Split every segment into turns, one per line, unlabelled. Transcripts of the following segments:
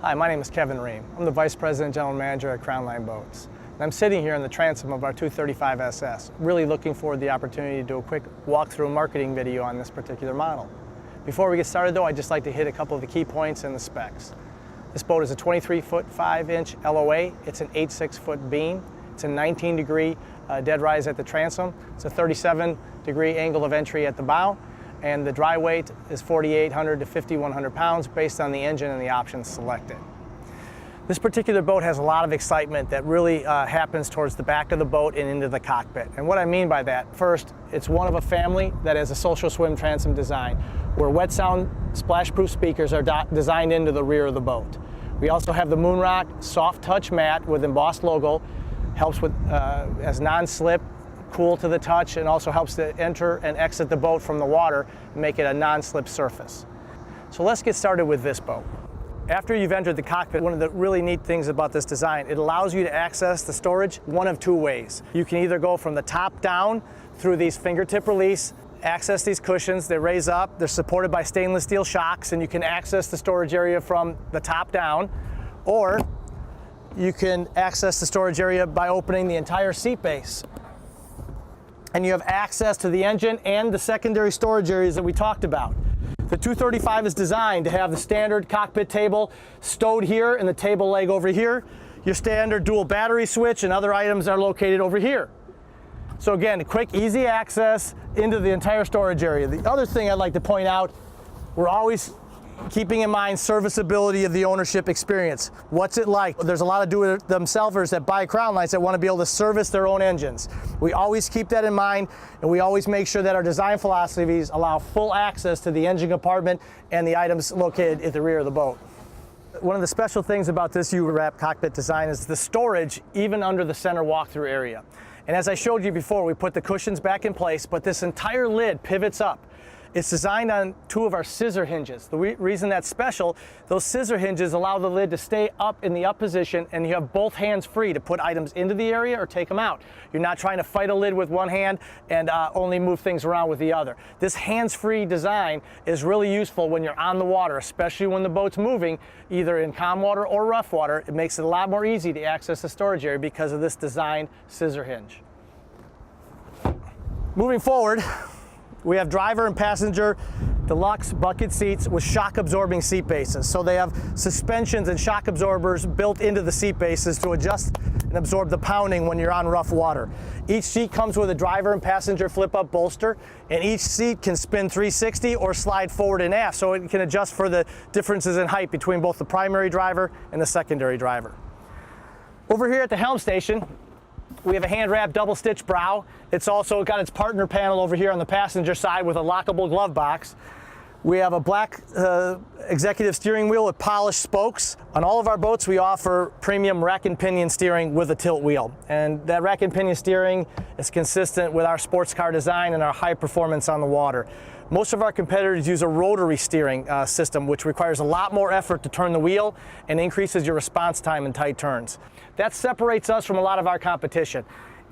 Hi, my name is Kevin Riem. I'm the Vice President General Manager at Crownline Boats. And I'm sitting here in the transom of our 235 SS, really looking forward to the opportunity to do a quick walkthrough marketing video on this particular model. Before we get started though, I'd just like to hit a couple of the key points and the specs. This boat is a 23-foot 5-inch LOA. It's an 86-foot beam. It's a 19-degree dead rise at the transom. It's a 37-degree angle of entry at the bow. And the dry weight is 4,800 to 5,100 pounds based on the engine and the options selected. This particular boat has a lot of excitement that really happens towards the back of the boat and into the cockpit. And what I mean by that, first, it's one of a family that has a social swim transom design, where wet sound splash-proof speakers are designed into the rear of the boat. We also have the Moonrock soft touch mat with embossed logo, helps with as non-slip, cool to the touch, and also helps to enter and exit the boat from the water and make it a non-slip surface. So let's get started with this boat. After you've entered the cockpit, one of the really neat things about this design, it allows you to access the storage one of two ways. You can either go from the top down through these fingertip release, access these cushions, they raise up, they're supported by stainless steel shocks, and you can access the storage area from the top down, or you can access the storage area by opening the entire seat base. And you have access to the engine and the secondary storage areas that we talked about. The 235 is designed to have the standard cockpit table stowed here and the table leg over here. Your standard dual battery switch and other items are located over here. So again, quick, easy access into the entire storage area. The other thing I'd like to point out, we're always keeping in mind serviceability of the ownership experience. What's it like? There's a lot of do-it-themselvers that buy Crownlines that want to be able to service their own engines. We always keep that in mind, and we always make sure that our design philosophies allow full access to the engine compartment and the items located at the rear of the boat. One of the special things about this U-wrap cockpit design is the storage even under the center walkthrough area. And as I showed you before, we put the cushions back in place, but this entire lid pivots up. It's designed on two of our scissor hinges. The reason that's special, those scissor hinges allow the lid to stay up in the up position, and you have both hands free to put items into the area or take them out. You're not trying to fight a lid with one hand and only move things around with the other. This hands-free design is really useful when you're on the water, especially when the boat's moving, either in calm water or rough water. It makes it a lot more easy to access the storage area because of this designed scissor hinge. Moving forward, we have driver and passenger deluxe bucket seats with shock absorbing seat bases. So they have suspensions and shock absorbers built into the seat bases to adjust and absorb the pounding when you're on rough water. Each seat comes with a driver and passenger flip up bolster, and each seat can spin 360 or slide forward and aft, so it can adjust for the differences in height between both the primary driver and the secondary driver. Over here at the helm station, we have a hand-wrapped double-stitch brow. It's also got its partner panel over here on the passenger side with a lockable glove box. We have a black executive steering wheel with polished spokes. On all of our boats, we offer premium rack and pinion steering with a tilt wheel. And that rack and pinion steering is consistent with our sports car design and our high performance on the water. Most of our competitors use a rotary steering system, which requires a lot more effort to turn the wheel and increases your response time in tight turns. That separates us from a lot of our competition.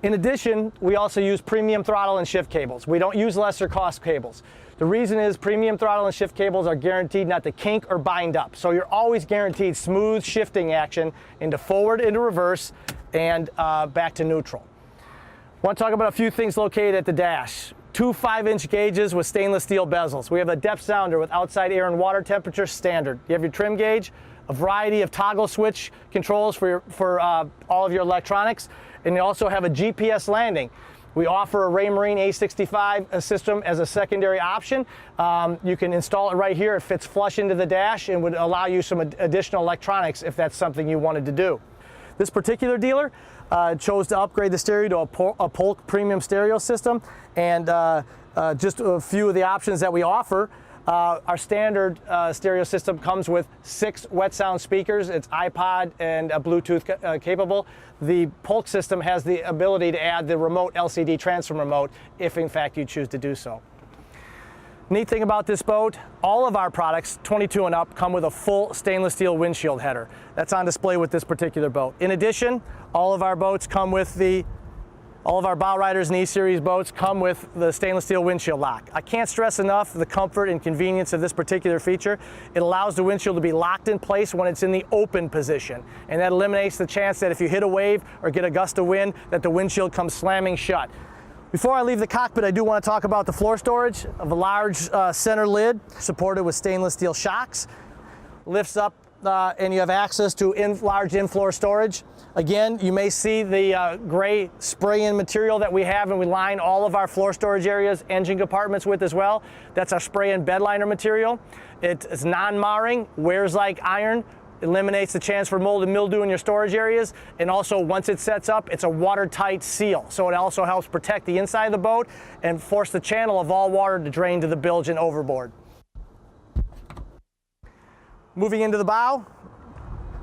In addition, we also use premium throttle and shift cables. We don't use lesser cost cables. The reason is premium throttle and shift cables are guaranteed not to kink or bind up. So you're always guaranteed smooth shifting action into forward, into reverse, and back to neutral. I want to talk about a few things located at the dash. Two 5-inch gauges with stainless steel bezels. We have a depth sounder with outside air and water temperature standard. You have your trim gauge, a variety of toggle switch controls for all of your electronics, and you also have a GPS landing. We offer a Raymarine A65 system as a secondary option. You can install it right here. It fits flush into the dash and would allow you some additional electronics if that's something you wanted to do. This particular dealer chose to upgrade the stereo to a Polk premium stereo system, and just a few of the options that we offer. Our standard stereo system comes with 6 wet sound speakers. It's iPod and Bluetooth capable. The Polk system has the ability to add the remote LCD transfer remote if in fact you choose to do so. Neat thing about this boat, all of our products, 22 and up, come with a full stainless steel windshield header. That's on display with this particular boat. In addition, all of our boats come with the All of our Bow Riders and E-Series boats come with the stainless steel windshield lock. I can't stress enough the comfort and convenience of this particular feature. It allows the windshield to be locked in place when it's in the open position, and that eliminates the chance that if you hit a wave or get a gust of wind, that the windshield comes slamming shut. Before I leave the cockpit, I do want to talk about the floor storage of a large center lid supported with stainless steel shocks. Lifts up and you have access to large in-floor storage. Again, you may see the gray spray-in material that we have, and we line all of our floor storage areas, engine compartments with as well. That's our spray-in bed liner material. It is non-marring, wears like iron, eliminates the chance for mold and mildew in your storage areas, and also once it sets up, it's a watertight seal. So it also helps protect the inside of the boat and force the channel of all water to drain to the bilge and overboard. Moving into the bow,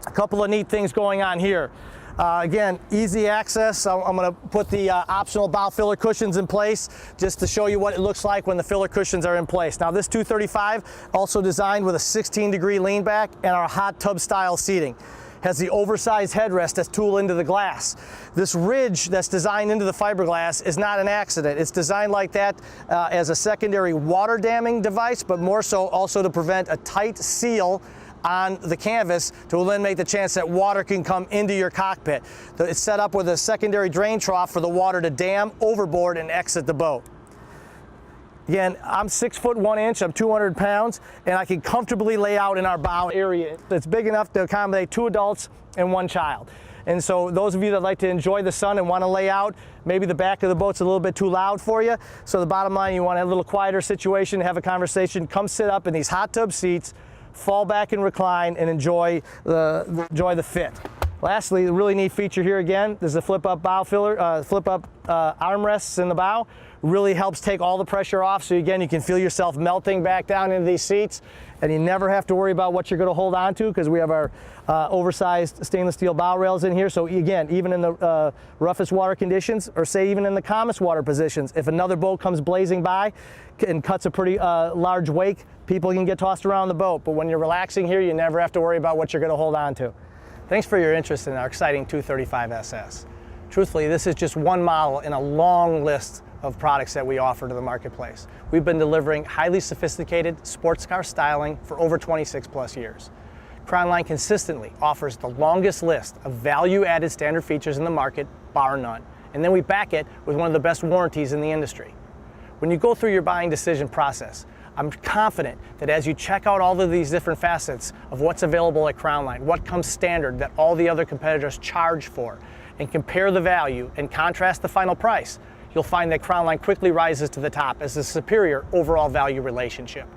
a couple of neat things going on here. Again, easy access. I'm going to put the optional bow filler cushions in place just to show you what it looks like when the filler cushions are in place. Now this 235 also designed with a 16-degree lean back and our hot tub style seating. Has the oversized headrest that's tooled into the glass. This ridge that's designed into the fiberglass is not an accident. It's designed like that as a secondary water damming device, but more so also to prevent a tight seal on the canvas to eliminate the chance that water can come into your cockpit. It's set up with a secondary drain trough for the water to dam overboard and exit the boat. Again, I'm 6 foot 1 inch, I'm 200 pounds, and I can comfortably lay out in our bow area. It's big enough to accommodate 2 adults and 1 child. And so those of you that like to enjoy the sun and want to lay out, maybe the back of the boat's a little bit too loud for you. So the bottom line, you want to have a little quieter situation, have a conversation, come sit up in these hot tub seats, fall back and recline, and enjoy the fit. Lastly, the really neat feature here again, there's a flip-up bow filler, flip-up armrests in the bow. Really helps take all the pressure off, so again, you can feel yourself melting back down into these seats, and you never have to worry about what you're going to hold on to because we have our oversized stainless steel bow rails in here. So again, even in the roughest water conditions, or say even in the calmest water positions, if another boat comes blazing by and cuts a pretty large wake, people can get tossed around the boat. But when you're relaxing here, you never have to worry about what you're going to hold on to. Thanks for your interest in our exciting 235 SS. Truthfully, this is just one model in a long list of products that we offer to the marketplace. We've been delivering highly sophisticated sports car styling for over 26 plus years. Crownline consistently offers the longest list of value-added standard features in the market, bar none. And then we back it with one of the best warranties in the industry. When you go through your buying decision process, I'm confident that as you check out all of these different facets of what's available at Crownline, what comes standard that all the other competitors charge for, and compare the value and contrast the final price, you'll find that Crownline quickly rises to the top as a superior overall value relationship.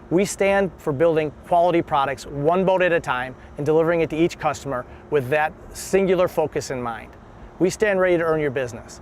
We stand for building quality products one boat at a time and delivering it to each customer with that singular focus in mind. We stand ready to earn your business.